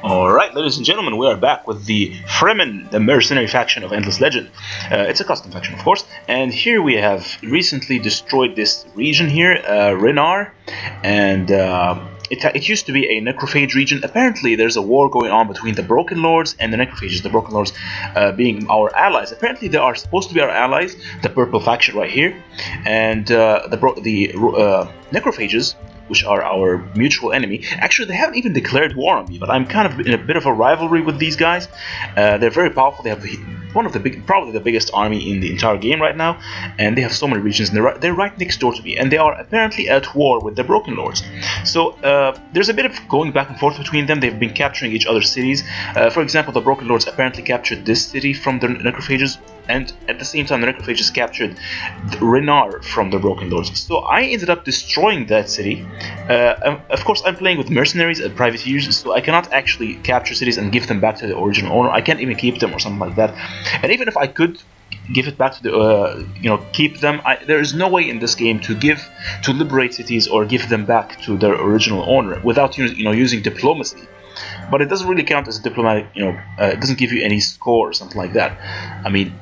Alright, ladies and gentlemen, we are back with the Fremen, the mercenary faction of Endless Legend. It's a custom faction, of course, and here we have recently destroyed this region here, Renar, and it used to be a necrophage region. Apparently, there's a war going on between the Broken Lords and the necrophages, the Broken Lords being our allies. Apparently, they are supposed to be our allies, the purple faction right here, and the necrophages, which are our mutual enemy. Actually, they haven't even declared war on me, but I'm kind of in a bit of a rivalry with these guys. They're very powerful. They have one of the probably the biggest army in the entire game right now, and they have so many regions. And they're right next door to me, and they are apparently at war with the Broken Lords. So there's a bit of going back and forth between them. They've been capturing each other's cities. For example, the Broken Lords apparently captured this city from the necrophages, and at the same time, the necrophages captured Renar from the Broken Lords. So I ended up destroying that city. Of course, I'm playing with mercenaries and privateers, so I cannot actually capture cities and give them back to the original owner. I can't even keep them or something like that. And even if I could give it back to the, keep them, there is no way in this game to liberate cities or give them back to their original owner without using diplomacy. But it doesn't really count as a diplomatic. It doesn't give you any score or something like that. I mean,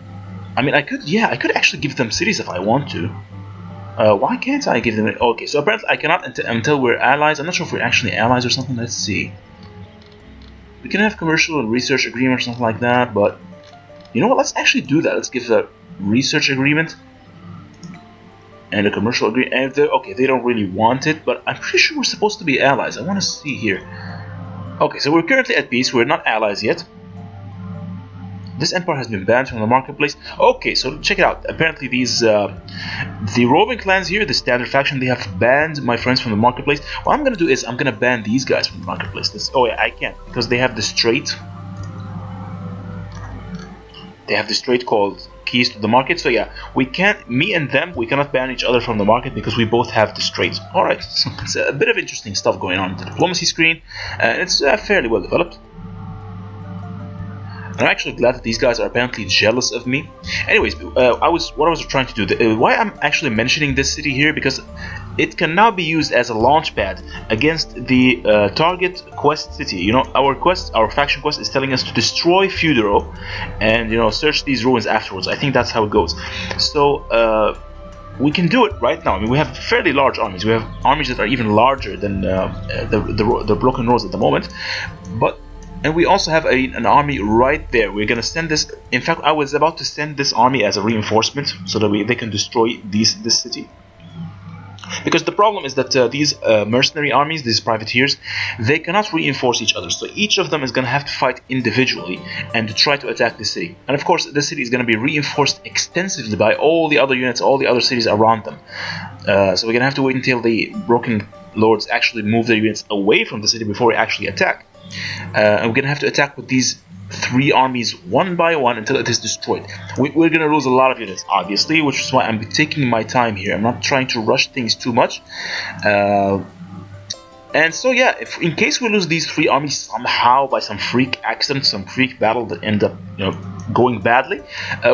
I could actually give them cities if I want to. Why can't I give them? Okay, so apparently I cannot until we're allies. I'm not sure if we're actually allies or something. Let's see. We can have commercial and research agreement or something like that, but you know what? Let's actually do that. Let's give a research agreement and a commercial agreement. And okay, they don't really want it, but I'm pretty sure we're supposed to be allies. I want to see here. Okay, so we're currently at peace. We're not allies yet. This empire has been banned from the marketplace. Okay, so check it out. Apparently the Roving Clans here, the standard faction, they have banned my friends from the marketplace. What I'm gonna do is I'm gonna ban these guys from the marketplace. Oh yeah, I can't, because they have the strait. They have the strait called keys to the market. So yeah, we can't, me and them, we cannot ban each other from the market because we both have the strait. Alright, so it's a bit of interesting stuff going on. The diplomacy screen, and it's fairly well developed. I'm actually glad that these guys are apparently jealous of me. Anyways, what I was trying to do, why I'm actually mentioning this city here, because it can now be used as a launch pad against the target quest city. Our faction quest is telling us to destroy Feudero and search these ruins afterwards. I think that's how it goes. So we can do it right now. I mean, we have fairly large armies. We have armies that are even larger than the Broken Lords at the moment, and we also have an army right there. We're gonna send this. In fact, I was about to send this army as a reinforcement so that they can destroy this city. Because the problem is that these mercenary armies, these privateers, they cannot reinforce each other. So each of them is gonna have to fight individually and to try to attack the city. And of course, the city is gonna be reinforced extensively by all the other units, all the other cities around them. So we're gonna have to wait until the Broken Lords actually move their units away from the city before we actually attack. And we're gonna have to attack with these three armies one by one until it is destroyed. We're gonna lose a lot of units, obviously, which is why I'm taking my time here. I'm not trying to rush things too much. And so yeah, if in case we lose these three armies somehow by some freak accident, some freak battle that end up going badly,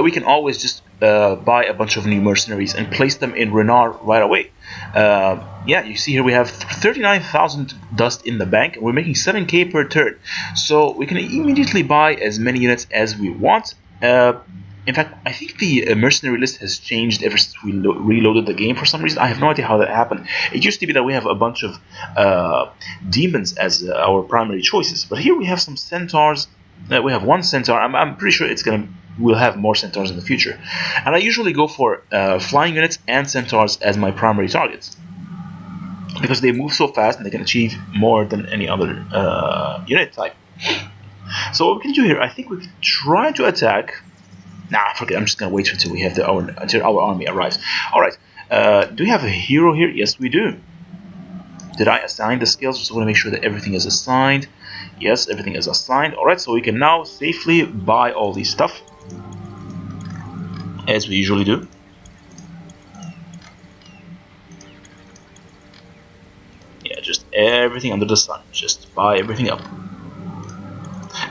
we can always just buy a bunch of new mercenaries and place them in Renar right away. Yeah, you see here we have 39,000 dust in the bank, and we're making 7k per turn, so we can immediately buy as many units as we want. In fact, I think the mercenary list has changed ever since we reloaded the game for some reason. I have no idea how that happened. It used to be that we have a bunch of demons as our primary choices, but here we have some centaurs. We have one centaur. I'm pretty sure we'll have more centaurs in the future. And I usually go for flying units and centaurs as my primary targets, because they move so fast and they can achieve more than any other unit type. So what we can do here, I think we can try to attack. Nah, forget. I'm just gonna wait until we have until our army arrives. All right. Do we have a hero here? Yes, we do. Did I assign the skills? Just want to make sure that everything is assigned. Yes, everything is assigned. All right. So we can now safely buy all these stuff, as we usually do. Yeah, just everything under the sun. Just buy everything up.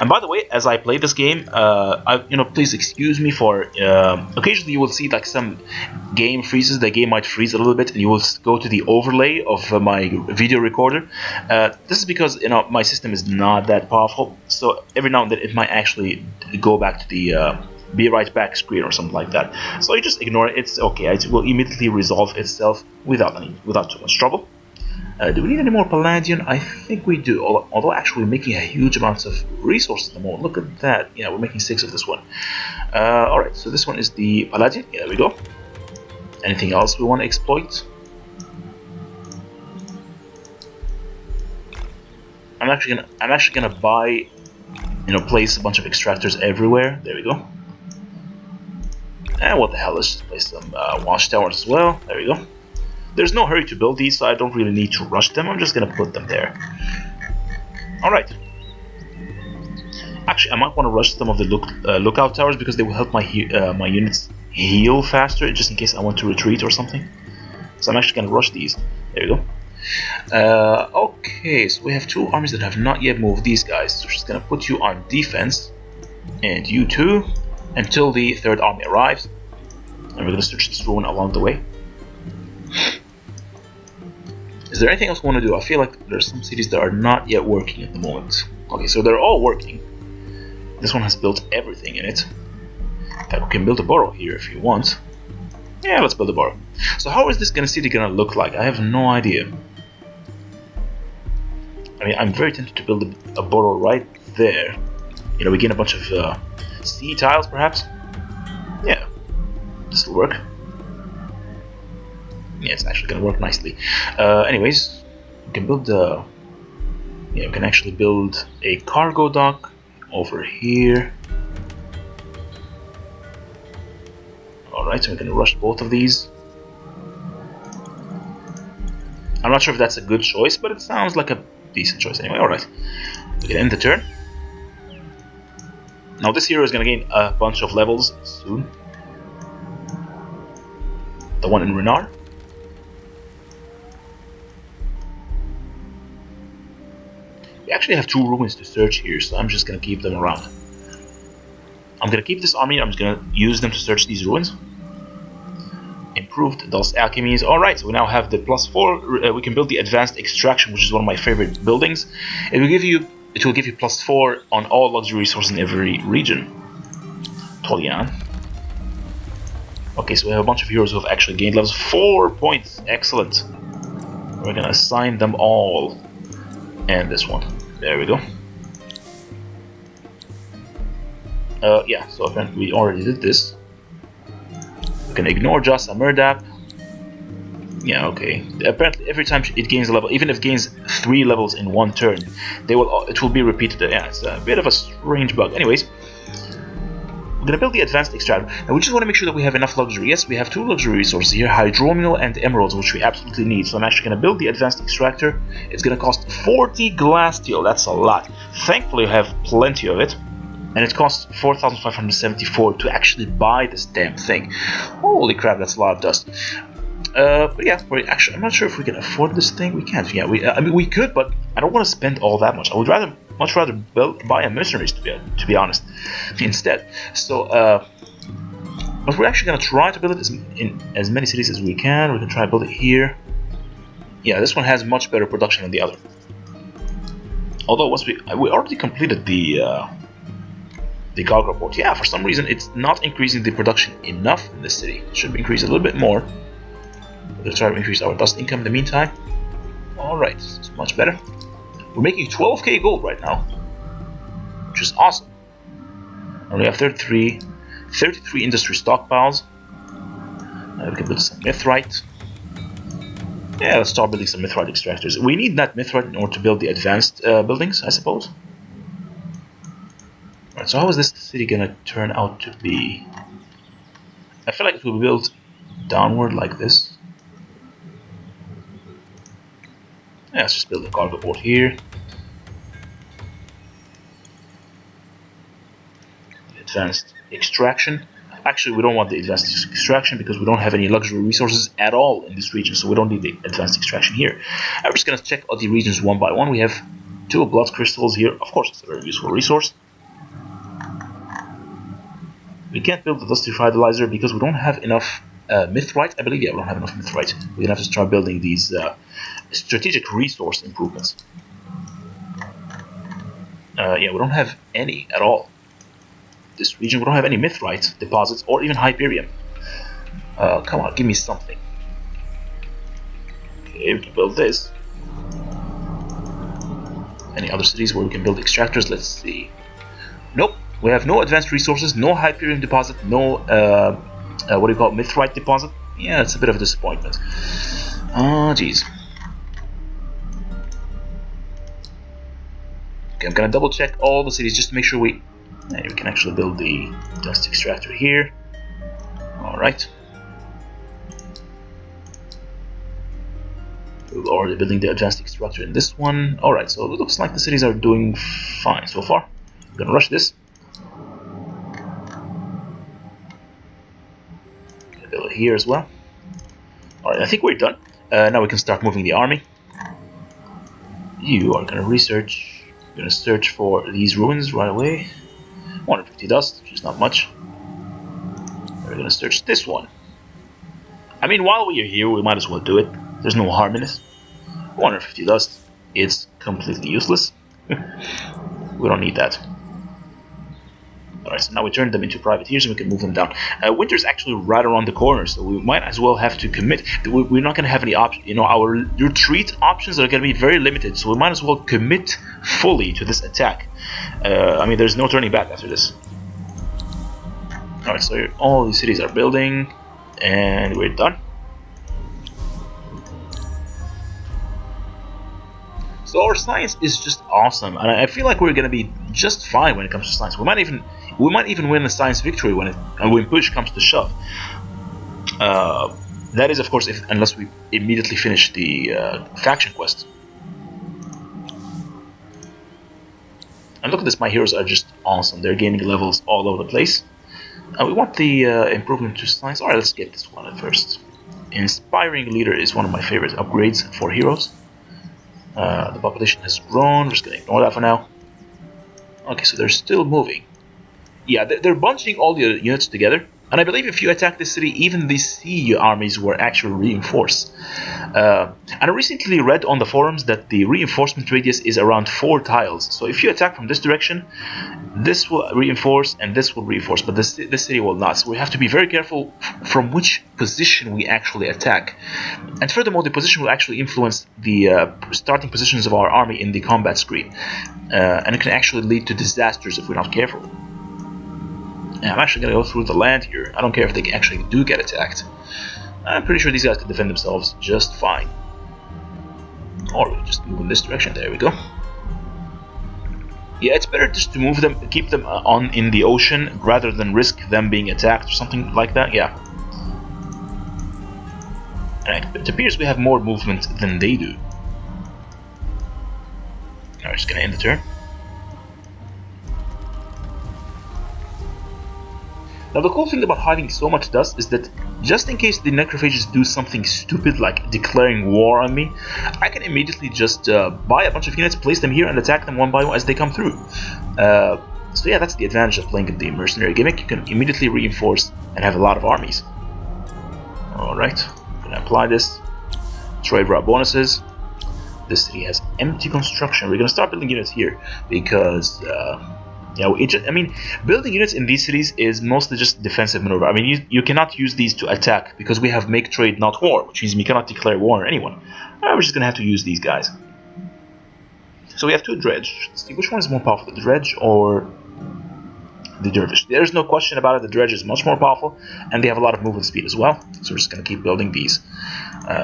And by the way, as I play this game, please excuse me for occasionally you will see like some game freezes. The game might freeze a little bit, and you will go to the overlay of my video recorder. This is because my system is not that powerful, so every now and then it might actually go back to the be right back screen or something like that. So you just ignore it. It's okay. It will immediately resolve itself without too much trouble. Do we need any more Palladium? I think we do. Although actually we're making a huge amount of resources at the moment. Look at that. Yeah, we're making 6 of this one. Alright, so this one is the Palladium. Yeah, there we go. Anything else we want to exploit? I'm actually gonna buy, place a bunch of extractors everywhere. There we go. And what the hell? Let's just place some watchtowers as well. There we go. There's no hurry to build these, so I don't really need to rush them. I'm just gonna put them there. Alright. Actually, I might want to rush some of the lookout towers because they will help my units heal faster, just in case I want to retreat or something. So I'm actually gonna rush these. There we go. Okay, so we have 2 armies that have not yet moved. These guys. So we're just gonna put you on defense, and you too, until the 3rd army arrives. And we're gonna search this ruin along the way. Is there anything else we want to do? I feel like there's some cities that are not yet working at the moment. Okay, so they're all working. This one has built everything in it. In fact, we can build a borough here if you want. Yeah, let's build a borough. So how is this city gonna look like? I have no idea. I mean, I'm very tempted to build a borough right there. We gain a bunch of sea tiles, perhaps. Yeah, this will work. Yeah, it's actually gonna work nicely. Anyways, we can build we can actually build a cargo dock over here. Alright, so we're gonna rush both of these. I'm not sure if that's a good choice, but it sounds like a decent choice anyway. Alright, we can end the turn. Now this hero is gonna gain a bunch of levels soon. The one in Renar. We actually have 2 ruins to search here, so I'm just gonna keep them around. I'm gonna keep this army. I'm just gonna use them to search these ruins. Improved those alchemies. Alright, so we now have the +4. We can build the advanced extraction, which is one of my favorite buildings. It will give you +4 on all luxury resources in every region. Tolian. Okay, so we have a bunch of heroes who have actually gained levels. 4 points. Excellent. We're gonna assign them all. And this one. There we go. Yeah, so apparently we already did this. We can ignore Jasa Murdap. Yeah, okay. Apparently every time it gains a level, even if it gains 3 levels in one turn, it will be repeated. Yeah, it's a bit of a strange bug. Anyways, we're gonna build the advanced extractor, and we just want to make sure that we have enough luxury. Yes, we have 2 luxury resources here, hydromial and emeralds, which we absolutely need. So I'm actually gonna build the advanced extractor. It's gonna cost 40 glass steel. That's a lot. Thankfully, I have plenty of it, and it costs 4,574 to actually buy this damn thing. Holy crap, that's a lot of dust. But yeah, I'm not sure if we can afford this thing. We can't. Yeah, I mean, we could, but I don't want to spend all that much. I would much rather buy a mercenaries to be honest, instead. So, but we're actually gonna try to build it in as many cities as we can. We can try to build it here. Yeah, this one has much better production than the other. Although once we already completed the cargo port. Yeah, for some reason it's not increasing the production enough in this city. It should be increased a little bit more. We'll try to increase our dust income in the meantime. Alright, it's much better. We're making 12k gold right now, which is awesome. And we have 33 industry stockpiles. We can build some mithrite. Yeah, let's start building some mithrite extractors. We need that mithrite in order to build the advanced buildings, I suppose. Alright, so how is this city gonna turn out to be? I feel like it will be built downward like this. Yeah, let's just build a cargo port here. Advanced extraction. Actually, we don't want the advanced extraction because we don't have any luxury resources at all in this region, so we don't need the advanced extraction here. I'm just gonna check out the regions one by one. We have 2 blood crystals here. Of course, it's a very useful resource. We can't build the Dusty Revitalizer because we don't have enough Mithrite. I believe, yeah, we don't have enough Mithrite. We're gonna have to start building these strategic resource improvements. Yeah, we don't have any at all. This region, we don't have any Mithrite deposits or even Hyperium. Come on, give me something. Okay, we can build this. Any other cities where we can build extractors? Let's see. Nope, we have no advanced resources, no Hyperium deposit, no what do you call it, Mithrite deposit. Yeah, it's a bit of a disappointment. Oh, jeez. Okay, I'm gonna double check all the cities just to make sure we can actually build the dust extractor here. Alright. We're already building the advanced extractor in this one. Alright, so it looks like the cities are doing fine so far. I'm gonna rush this. Gonna build it here as well. Alright, I think we're done. Now we can start moving the army. You are gonna research. You're gonna search for these ruins right away. 150 dust, which is not much. We're gonna search this one. I mean, while we are here, we might as well do it. There's no harm in it. 150 dust. It's completely useless. We don't need that. Alright, so now we turn them into privateers and we can move them down. Winter's actually right around the corner, so we might as well have to commit. We're not going to have any options. You know, our retreat options are going to be very limited, so we might as well commit fully to this attack. I mean, there's no turning back after this. Alright, so all these cities are building, and we're done. So our science is just awesome, and I feel like we're going to be just fine when it comes to science. We might even win a science victory when push comes to shove. That is, of course, unless we immediately finish the faction quest. And look at this, my heroes are just awesome. They're gaining levels all over the place. And we want the improvement to science. Alright, let's get this one at first. Inspiring leader is one of my favorite upgrades for heroes. The population has grown. We're just going to ignore that for now. Okay, so they're still moving. Yeah, they're bunching all the units together. And I believe if you attack this city, even the sea armies were actually reinforced. And I recently read on the forums that the reinforcement radius is around 4 tiles. So if you attack from this direction, this will reinforce and this will reinforce, but this city will not. So we have to be very careful from which position we actually attack. And furthermore, the position will actually influence the starting positions of our army in the combat screen. And it can actually lead to disasters if we're not careful. I'm actually going to go through the land here. I don't care if they actually do get attacked. I'm pretty sure these guys can defend themselves just fine. Or we can just move in this direction. There we go. Yeah, it's better just to move them, keep them in the ocean rather than risk them being attacked or something like that. Yeah. Alright, it appears we have more movement than they do. Now we're just going to end the turn. Now the cool thing about having so much dust is that just in case the necrophages do something stupid like declaring war on me, I can immediately just buy a bunch of units, place them here, and attack them one by one as they come through. So yeah, that's the advantage of playing the mercenary gimmick. You can immediately reinforce and have a lot of armies. Alright, I'm going to apply this. Trade route bonuses. This city has empty construction. We're going to start building units here because... yeah, I mean, building units in these cities is mostly just defensive maneuver. I mean, you cannot use these to attack because we have make trade, not war, which means we cannot declare war on anyone. We're just going to have to use these guys. So we have 2 dredge. Let's see, which one is more powerful, the dredge or the dervish? There's no question about it, the dredge is much more powerful, and they have a lot of movement speed as well. So we're just going to keep building these.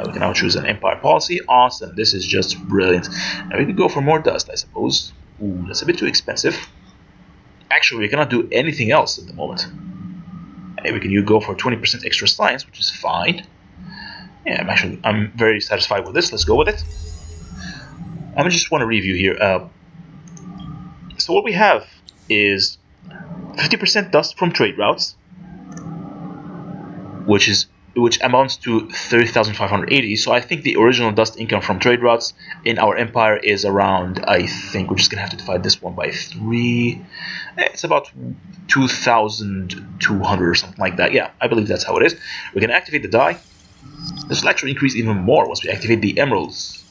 We can now choose an empire policy. Awesome, this is just brilliant. Now we can go for more dust, I suppose. Ooh, that's a bit too expensive. Actually, we cannot do anything else at the moment. We can go for 20% extra science, which is fine. Yeah, I'm very satisfied with this. Let's go with it. I just want to review here. So what we have is 50% dust from trade routes, which is which amounts to 30,580. So I think the original dust income from trade routes in our empire is around, I think we're just gonna have to divide this one by 3. It's about 2,200 or something like that. Yeah, I believe that's how it is. We're gonna activate the die. This will actually increase even more once we activate the emeralds.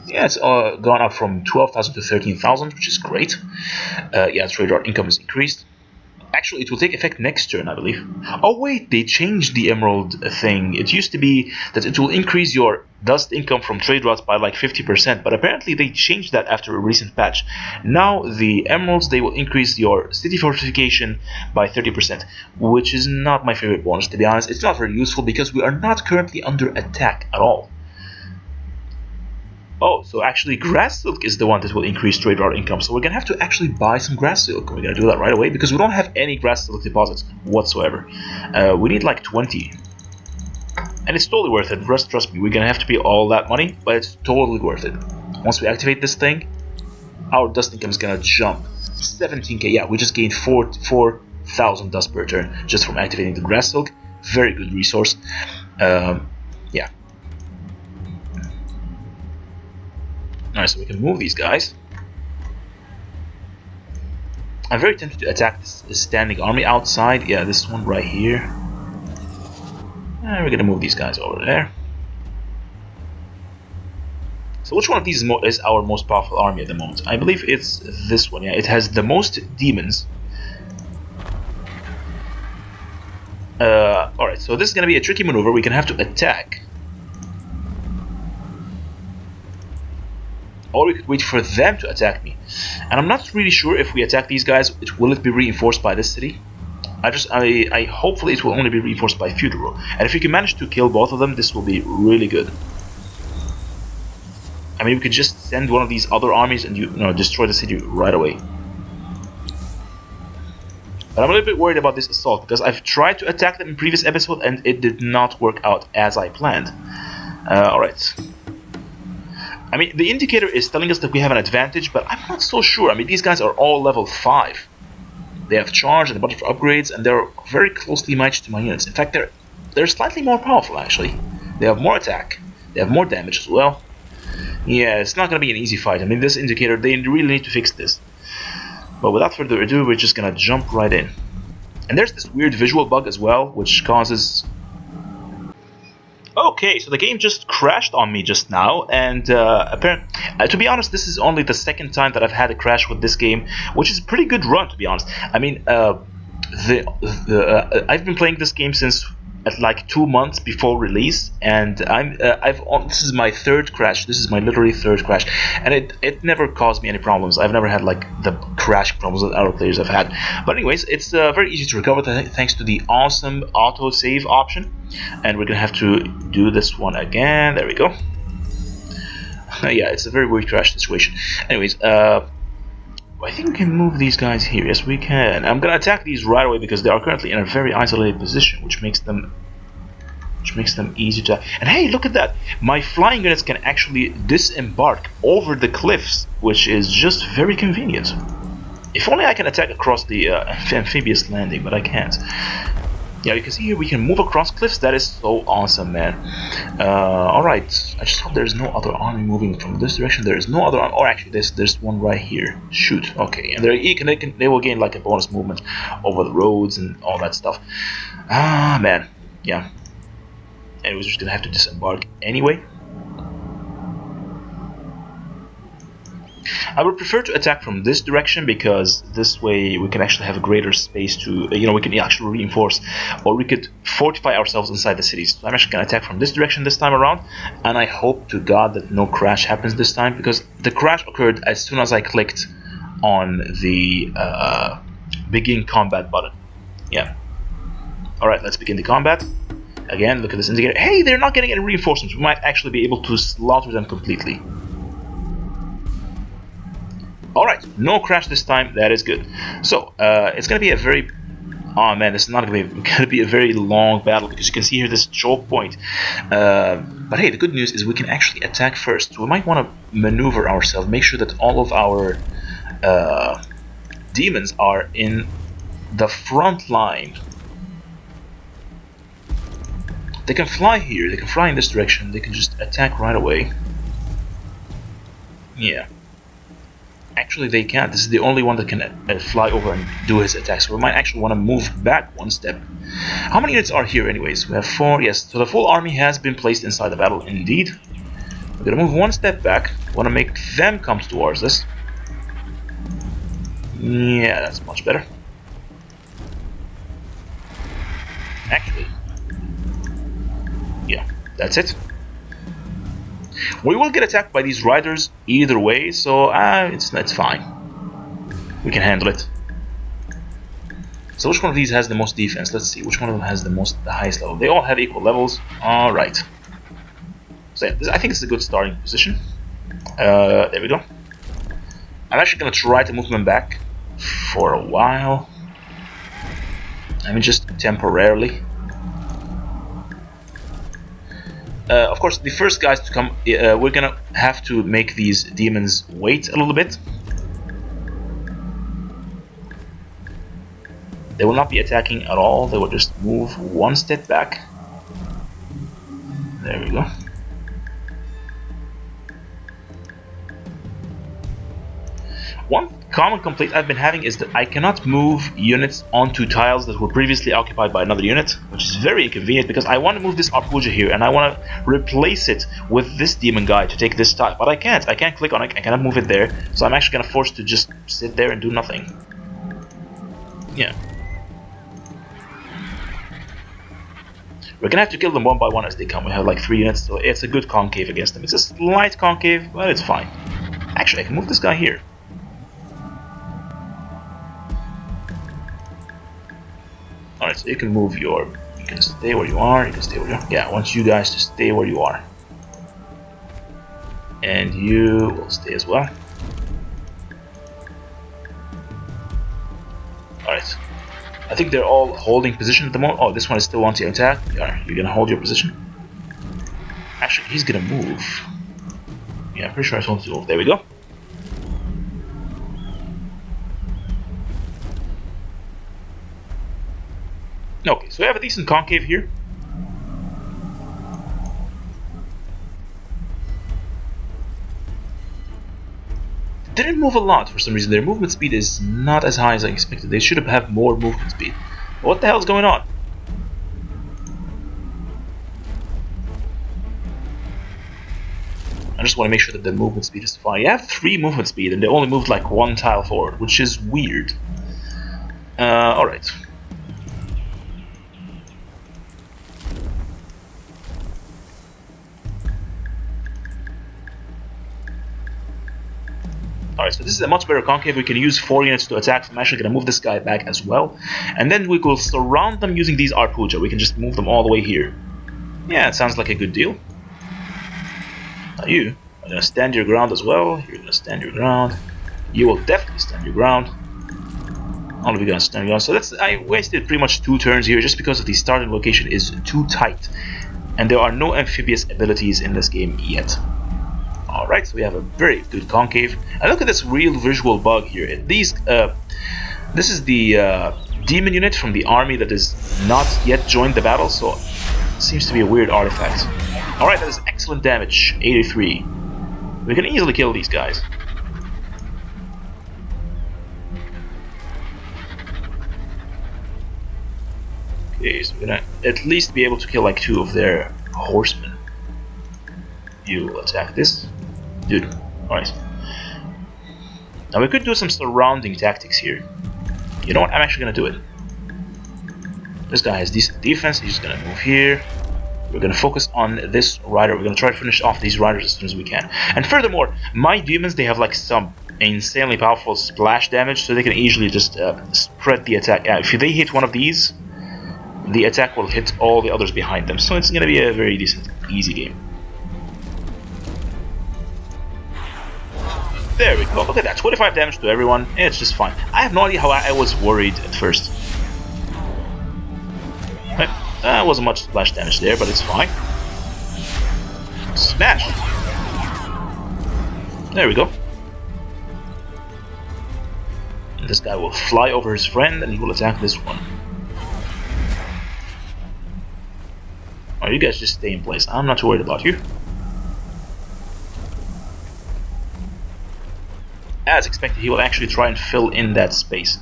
Yeah, it's gone up from 12,000 to 13,000, which is great. Yeah, trade route income is increased. Actually, it will take effect next turn, I believe. Oh wait, they changed the emerald thing. It used to be that it will increase your dust income from trade routes by like 50%, but apparently they changed that after a recent patch. Now the emeralds, they will increase your city fortification by 30%, which is not my favorite bonus, to be honest. It's not very useful because we are not currently under attack at all. Oh, so actually grass silk is the one that will increase trade route income. So we're going to have to actually buy some grass silk. We're going to do that right away because we don't have any grass silk deposits whatsoever. We need like 20. And it's totally worth it. Trust me, we're going to have to pay all that money, but it's totally worth it. Once we activate this thing, our dust income is going to jump 17k. Yeah, we just gained 4,000 dust per turn just from activating the grass silk. Very good resource. Yeah. Alright, so we can move these guys. I'm very tempted to attack this standing army outside. Yeah, this one right here. And we're gonna move these guys over there. So which one of these is our most powerful army at the moment? I believe it's this one. Yeah, it has the most demons. Alright, so this is gonna be a tricky maneuver. We're gonna have to attack. Or we could wait for them to attack me. And I'm not really sure if we attack these guys, will it be reinforced by this city? I hopefully it will only be reinforced by Feudal. And if we can manage to kill both of them, this will be really good. I mean, we could just send one of these other armies and destroy the city right away. But I'm a little bit worried about this assault because I've tried to attack them in previous episode and it did not work out as I planned. Alright. I mean, the indicator is telling us that we have an advantage, but I'm not so sure. I mean, these guys are all level 5. They have charge and a bunch of upgrades, and they're very closely matched to my units. In fact, they're slightly more powerful, actually. They have more attack. They have more damage as well. Yeah, it's not going to be an easy fight. I mean, this indicator, they really need to fix this. But without further ado, we're just going to jump right in. And there's this weird visual bug as well, which causes... Okay, so the game just crashed on me just now, and apparently, to be honest, this is only the second time that I've had a crash with this game, which is a pretty good run, to be honest. I mean, I've been playing this game since like 2 months before release, and this is my third crash. This is my literally third crash, and it never caused me any problems. I've never had like the crash problems that other players have had. But anyways, it's very easy to recover thanks to the awesome auto save option. And we're gonna have to do this one again. There we go. Yeah, it's a very weird crash situation. Anyways, I think we can move these guys here. Yes, we can. I'm gonna attack these right away because they are currently in a very isolated position, which makes them easy to. And hey, look at that! My flying units can actually disembark over the cliffs, which is just very convenient. If only I can attack across the amphibious landing, but I can't. Yeah, you can see here we can move across cliffs. That is so awesome, man. Alright, I just hope there's no other army moving from this direction. There is no other army. Or actually, there's one right here. Shoot, okay. And they will gain like a bonus movement over the roads and all that stuff. Ah, man. Yeah. And we're just gonna have to disembark anyway. I would prefer to attack from this direction because this way we can actually have a greater space to, we can actually reinforce, or we could fortify ourselves inside the cities. So I'm actually going to attack from this direction this time around, and I hope to God that no crash happens this time, because the crash occurred as soon as I clicked on the begin combat button. Yeah. Alright, let's begin the combat. Again, look at this indicator. Hey, they're not getting any reinforcements. We might actually be able to slaughter them completely. Alright, no crash this time, that is good. So, it's going to be a very... Oh man, this is not going to be a very long battle, because you can see here this choke point. But hey, the good news is we can actually attack first. So we might want to maneuver ourselves, make sure that all of our demons are in the front line. They can fly here, they can fly in this direction, they can just attack right away. Yeah. Actually, they can't. This is the only one that can fly over and do his attacks. So we might actually want to move back one step. How many units are here anyways? We have 4. Yes, so the full army has been placed inside the battle indeed. We're going to move one step back. We want to make them come towards us. Yeah, that's much better. Actually, yeah, that's it. We will get attacked by these riders either way, so it's fine. We can handle it. So which one of these has the most defense? Let's see, which one of them has the highest level? They all have equal levels. All right. So yeah, I think it's a good starting position. There we go. I'm actually gonna try to move them back for a while. I mean, just temporarily. Of course, the first guys to come, we're gonna have to make these demons wait a little bit. They will not be attacking at all, they will just move one step back. There we go. One common complaint I've been having is that I cannot move units onto tiles that were previously occupied by another unit, which is very inconvenient because I want to move this Arpuja here and I want to replace it with this demon guy to take this tile, but I can't. I can't click on it, I cannot move it there, so I'm actually going to force to just sit there and do nothing. Yeah. We're going to have to kill them one by one as they come. We have like 3 units, so it's a good concave against them. It's a slight concave, but it's fine. Actually, I can move this guy here. Alright, so you can move you can stay where you are, you can stay where you are. Yeah, I want you guys to stay where you are. And you will stay as well. Alright. I think they're all holding position at the moment. Oh, this one is still wanting to attack. Yeah, you're gonna hold your position. Actually, he's gonna move. Yeah, I'm pretty sure I told him to move. There we go. Okay, so we have a decent concave here. They didn't move a lot for some reason. Their movement speed is not as high as I expected. They should have more movement speed. What the hell is going on? I just want to make sure that the movement speed is fine. You have 3 movement speed and they only moved like 1 tile forward, which is weird. Alright. Alright, so this is a much better concave. We can use 4 units to attack. So I'm actually going to move this guy back as well. And then we will surround them using these Arpuja. We can just move them all the way here. Yeah, it sounds like a good deal. Now you are going to stand your ground as well. You're going to stand your ground. You will definitely stand your ground. All of you guys stand your ground. So I wasted pretty much 2 turns here just because of the starting location is too tight. And there are no amphibious abilities in this game yet. Alright, so we have a very good concave. And look at this real visual bug here. This is the demon unit from the army that is not yet joined the battle, so it seems to be a weird artifact. Alright, that is excellent damage, 83. We can easily kill these guys. Okay, so we're gonna at least be able to kill like 2 of their horsemen. You will attack this. Dude, alright. Now we could do some surrounding tactics here. You know what, I'm actually gonna do it. This guy has decent defense, he's just gonna move here. We're gonna focus on this rider, we're gonna try to finish off these riders as soon as we can. And furthermore, my demons, they have like some insanely powerful splash damage, so they can easily just spread the attack. If they hit one of these, the attack will hit all the others behind them, so it's gonna be a very decent, easy game. There we go, look at that, 25 damage to everyone, it's just fine. I have no idea how I was worried at first. Right, wasn't much splash damage there, but it's fine. Smash! There we go. And this guy will fly over his friend and he will attack this one. Alright, you guys just stay in place. I'm not too worried about you. As expected, he will actually try and fill in that space.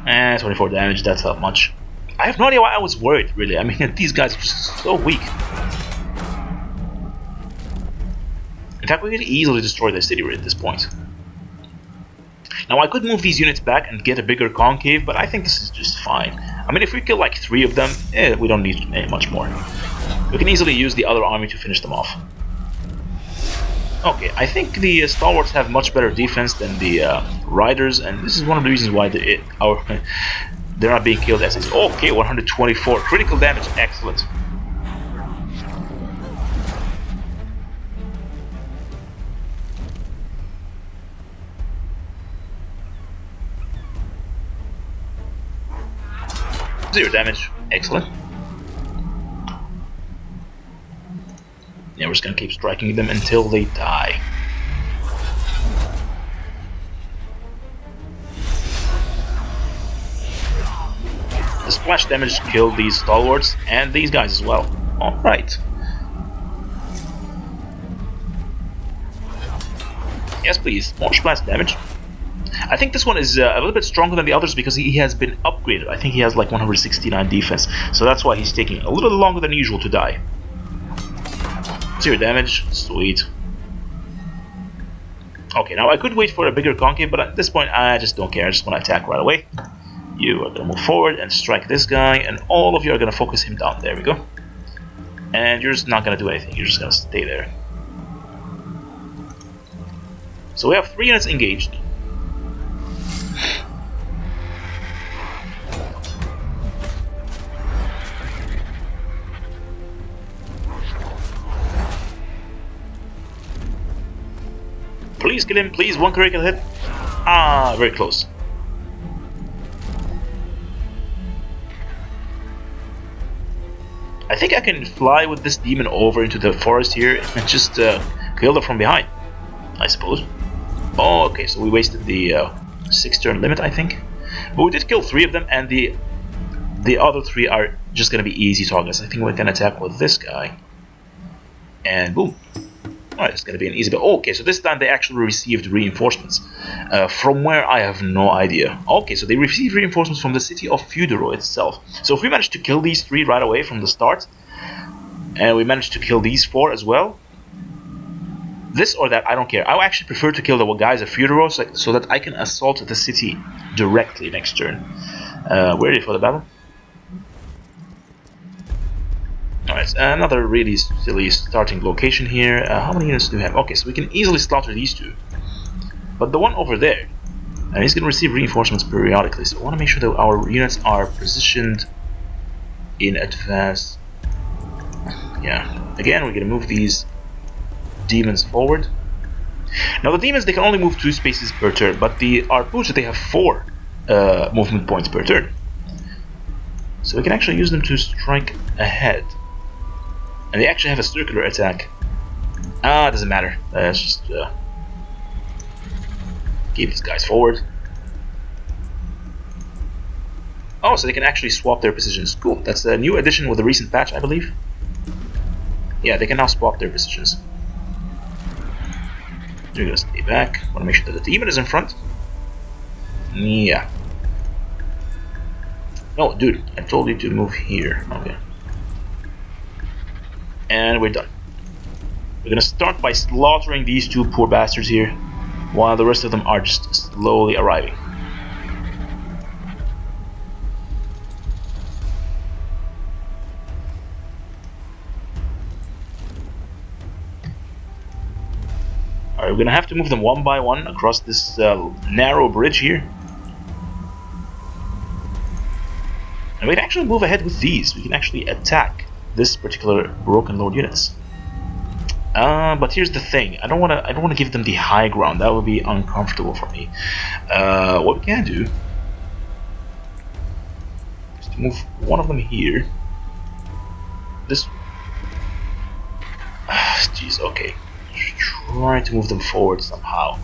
And 24 damage, that's not much. I have no idea why I was worried, really. I mean, these guys are just so weak. In fact, we could easily destroy the city at this point. Now, I could move these units back and get a bigger concave, but I think this is just fine. I mean, if we kill like 3 of them, we don't need much more. We can easily use the other army to finish them off. Okay, I think the stalwarts have much better defense than the riders, and this is one of the reasons why they're not being killed as is. Okay, 124 critical damage, excellent. Zero damage, excellent. Yeah, we're just gonna keep striking them until they die. The splash damage killed these stalwarts and these guys as well. Alright. Yes, please, more splash damage. I think this one is a little bit stronger than the others because he has been upgraded. I think he has like 169 defense, so that's why he's taking a little longer than usual to die. 0 damage, sweet. Okay, now I could wait for a bigger concave, but at this point I just don't care. I just want to attack right away. You are going to move forward and strike this guy, and all of you are going to focus him down. There we go. And you're just not going to do anything. You're just going to stay there. So we have 3 units engaged. Please kill him, please, 1 critical hit. Ah, very close. I think I can fly with this demon over into the forest here and just kill them from behind, I suppose. Oh, okay, so we wasted the 6-turn limit, I think. But we did kill 3 of them, and the other 3 are just going to be easy targets. I think we can attack with this guy. And boom. Alright, it's going to be an easy bit. Okay, so this time they actually received reinforcements. From where, I have no idea. Okay, so they received reinforcements from the city of Feudoro itself. So if we manage to kill these 3 right away from the start, and we manage to kill these 4 as well, this or that, I don't care. I would actually prefer to kill the guys at Feudoro so that I can assault the city directly next turn. We're ready for the battle. Alright, another really silly starting location here. How many units do we have? Okay, so we can easily slaughter these 2. But the one over there, he's going to receive reinforcements periodically, so I want to make sure that our units are positioned in advance. Yeah, again, we're going to move these demons forward. Now the demons, they can only move 2 spaces per turn, but the Arpuja, they have 4 movement points per turn. So we can actually use them to strike ahead. And they actually have a circular attack. Ah, doesn't matter. Let's just keep these guys forward. Oh, so they can actually swap their positions. Cool. That's a new addition with the recent patch, I believe. Yeah, they can now swap their positions. You're gonna stay back. Want to make sure that the demon is in front. Yeah. No, dude, I told you to move here. Okay. And we're done. We're gonna start by slaughtering these 2 poor bastards here, while the rest of them are just slowly arriving. Alright, we're gonna have to move them one by one across this narrow bridge here. And we can actually move ahead with these. We can actually attack this particular Broken Lord units. But here's the thing. I don't want to give them the high ground. That would be uncomfortable for me. What we can do is to move one of them here. This. Jeez. Okay. Try to move them forward somehow.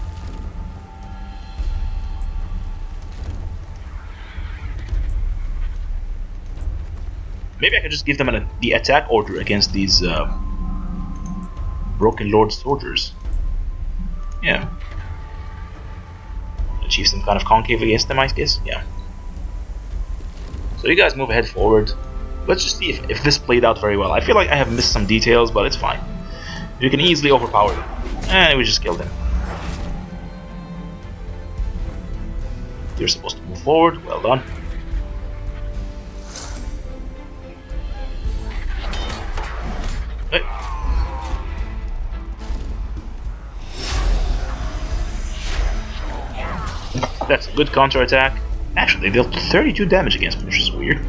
Maybe I could just give them the attack order against these Broken Lord soldiers. Yeah. Achieve some kind of concave against them, I guess. Yeah. So you guys move ahead forward. Let's just see if this played out very well. I feel like I have missed some details, but it's fine. You can easily overpower them. And we just killed him. You're supposed to move forward. Well done. Hey. That's a good counterattack. Actually, they dealt 32 damage against me, which is weird.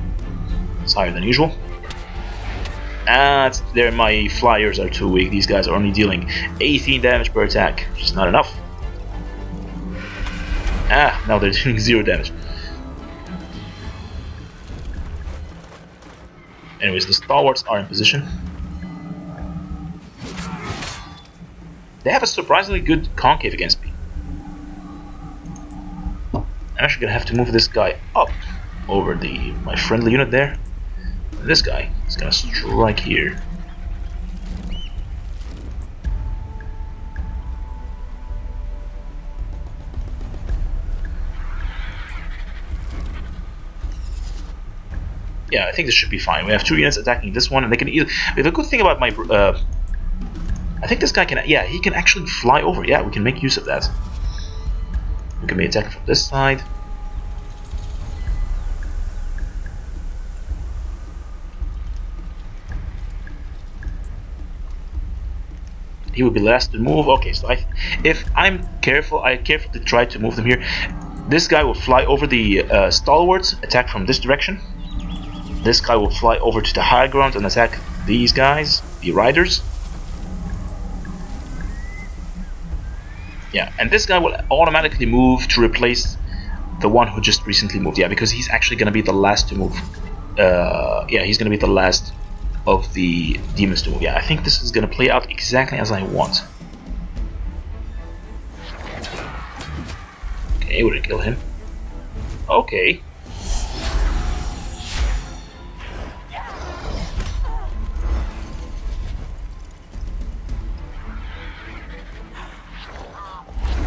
It's higher than usual. There, my flyers are too weak. These guys are only dealing 18 damage per attack, which is not enough. Now they're doing 0 damage. Anyways, the stalwarts are in position. They have a surprisingly good concave against me. I'm actually gonna have to move this guy up over my friendly unit there. This guy is gonna strike here. Yeah, I think this should be fine. We have 2 units attacking this one, and they can either. The good thing about my, I think this guy can. Yeah, he can actually fly over. Yeah, we can make use of that. We can be attacking from this side. He will be last to move. Okay, so if I'm careful, I carefully try to move them here. This guy will fly over the stalwarts, attack from this direction. This guy will fly over to the high ground and attack these guys, the riders. Yeah, and this guy will automatically move to replace the one who just recently moved. Yeah, because he's actually going to be the last to move. Yeah, he's going to be the last of the demons to move. Yeah, I think this is going to play out exactly as I want. Okay, we're going to kill him. Okay.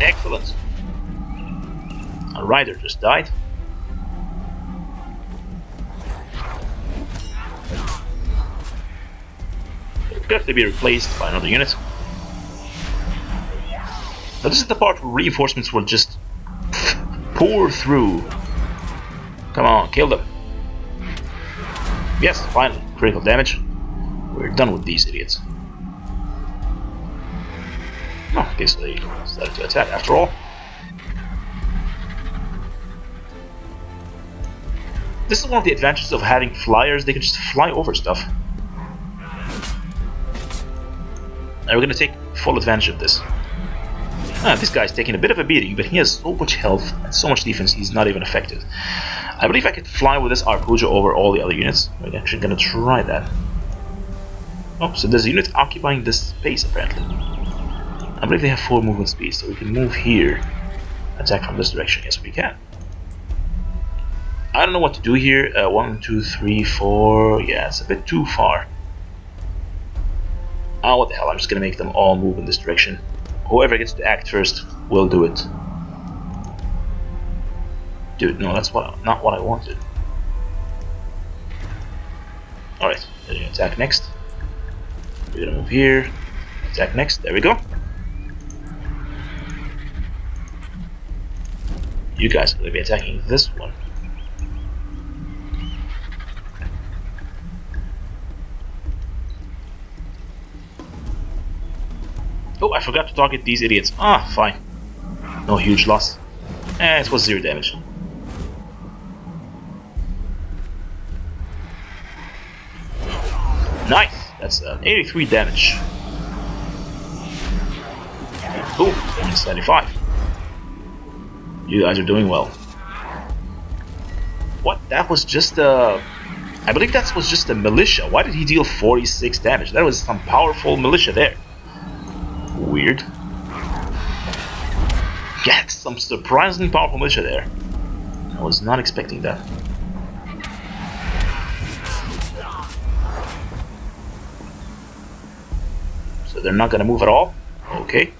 Excellent. A rider just died. It'll have to be replaced by another unit. Now this is the part where reinforcements will just pour through. Come on, kill them. Yes, finally, critical damage. We're done with these idiots. Oh, I guess they started to attack after all. This is one of the advantages of having flyers. They can just fly over stuff. And we're going to take full advantage of this. This guy's taking a bit of a beating, but he has so much health and so much defense, he's not even affected. I believe I could fly with this Arcuja over all the other units. We're actually going to try that. Oh, so there's a unit occupying this space apparently. I believe they have 4 movement speed, so we can move here. Attack from this direction. Yes, we can. I don't know what to do here. 1, 2, 3, 4. Yeah, it's a bit too far. Oh, what the hell? I'm just gonna make them all move in this direction. Whoever gets to act first will do it. Dude, no, that's not what I wanted. Alright, then you attack next. We're gonna move here. Attack next. There we go. You guys are going to be attacking this one. Oh, I forgot to target these idiots. Ah, fine. No huge loss. It was 0 damage. Nice! That's 83 damage. Boom! 75. You guys are doing well. What? That was just a... I believe that was just a militia. Why did he deal 46 damage? That was some powerful militia there. Weird. Yeah, some surprisingly powerful militia there. I was not expecting that. So they're not gonna move at all? Okay.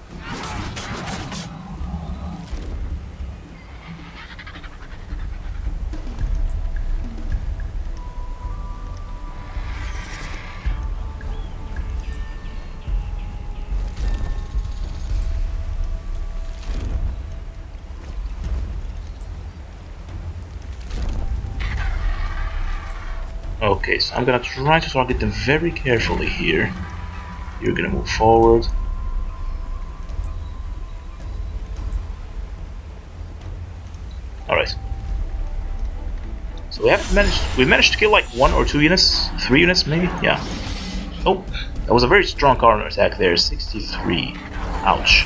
Okay, so I'm gonna try to target them very carefully here. You're gonna move forward. Alright. So we managed to kill like 1 or 2 units, 3 units maybe? Yeah. Oh, that was a very strong counter attack there, 63. Ouch.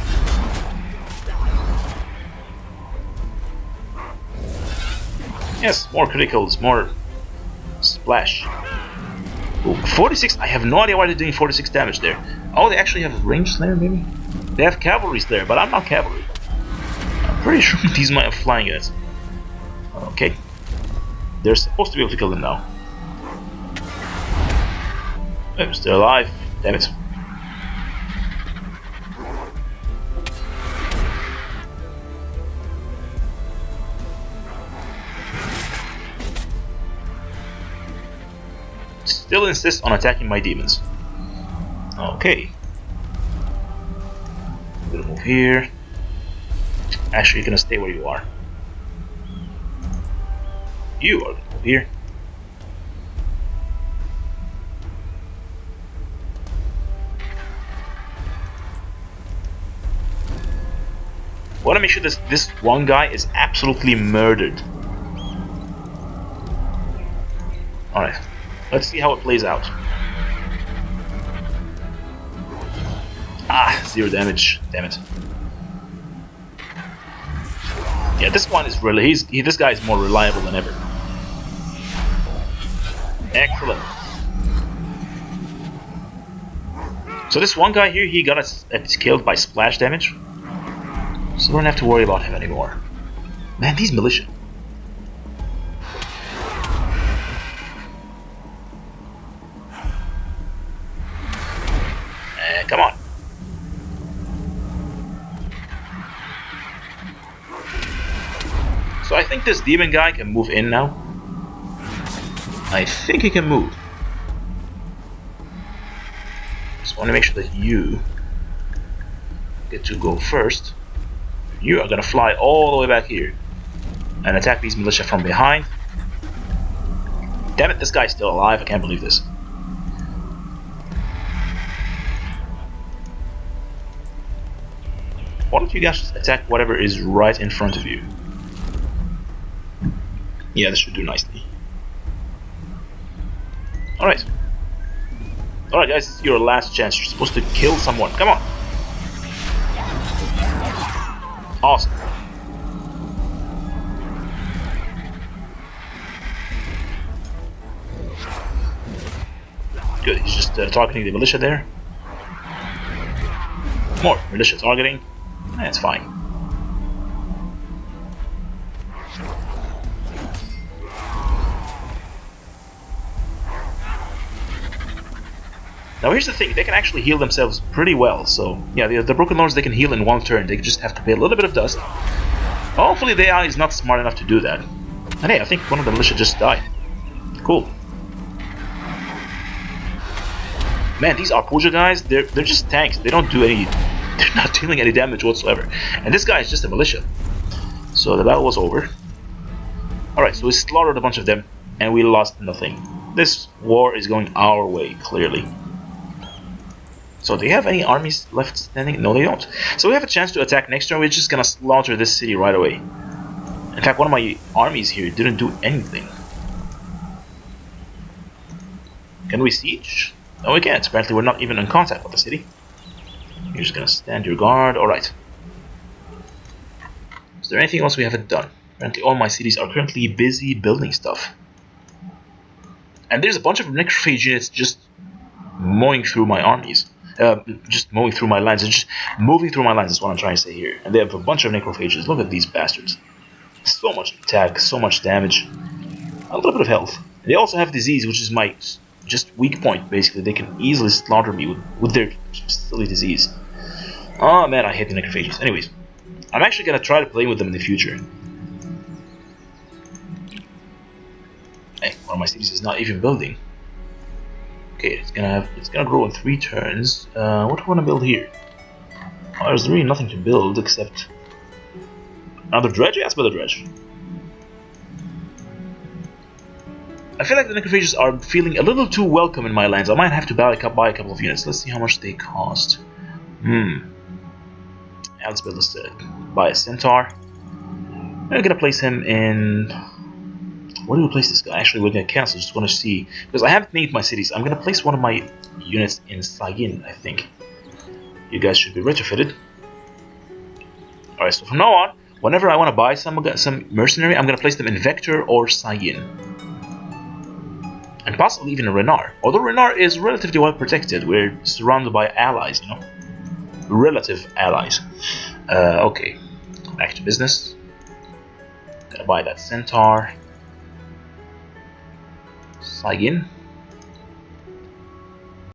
Yes, more criticals, more splash. Ooh, 46, I have no idea why they're doing 46 damage there. Oh, they actually have range slayer maybe? They have cavalry slayer, but I'm not cavalry. I'm pretty sure these might have flying units. Okay. They're supposed to be able to kill them now. I'm still alive. Damn it. Still insist on attacking my demons. Okay. I'm gonna move here. Actually, you're gonna stay where you are. You are gonna move here. I want to make sure this one guy is absolutely murdered. Alright, let's see how it plays out. Ah, 0 damage. Damn it. Yeah, this one is really this guy is more reliable than ever. Excellent. So this one guy here, he got us killed by splash damage. So we don't have to worry about him anymore. Man, these militia. Come on. So I think this demon guy can move in now. I think he can move. Just want to make sure that you get to go first. You are gonna fly all the way back here and attack these militia from behind. Damn it, this guy's still alive. I can't believe this. Why don't you guys just attack whatever is right in front of you? Yeah, this should do nicely. Alright. Alright guys, this is your last chance. You're supposed to kill someone. Come on. Awesome. Good, he's just targeting the militia there. More militia targeting. That's fine. Now here's the thing, they can actually heal themselves pretty well, so yeah, the Broken Lords, they can heal in 1 turn, they just have to pay a little bit of dust. Hopefully the AI is not smart enough to do that. And hey, I think one of the militia just died. Cool. Man, these Arpuja guys, they're just tanks, they don't do any, they're not dealing any damage whatsoever. And this guy is just a militia. So the battle was over. Alright, so we slaughtered a bunch of them, and we lost nothing. This war is going our way, clearly. So do you have any armies left standing? No, they don't. So we have a chance to attack next turn. We're just gonna slaughter this city right away. In fact, one of my armies here didn't do anything. Can we siege? No, we can't. Apparently we're not even in contact with the city. You're just gonna stand your guard. Alright. Is there anything else we haven't done? Apparently all my cities are currently busy building stuff. And there's a bunch of necrophage units just mowing through my armies. Just mowing through my lines, and just moving through my lines is what I'm trying to say here. And they have a bunch of necrophages. Look at these bastards. So much attack, so much damage. A little bit of health. They also have disease, which is my just weak point, basically. They can easily slaughter me with their silly disease. Oh man, I hate the necrophages. Anyways, I'm actually gonna try to play with them in the future. Hey, one of my cities is not even building. Okay, it's gonna grow in 3 turns. What do I want to build here? Oh, there's really nothing to build except another dredge. Yes, build a dredge. I feel like the necrophages are feeling a little too welcome in my lands. I might have to buy a couple of units. Let's see how much they cost. Yeah, let's build this. Buy a centaur. I'm gonna place him in. Where do we place this guy? Actually, we're gonna cancel. Just want to see because I haven't named my cities. I'm gonna place one of my units in Saiyin. I think you guys should be retrofitted. All right. So from now on, whenever I want to buy some mercenary, I'm gonna place them in Vector or Saiyin. And possibly even a Renar. Although Renar is relatively well protected, we're surrounded by allies, you know? Relative allies. Okay. Back to business. Gonna buy that centaur. Saiyin.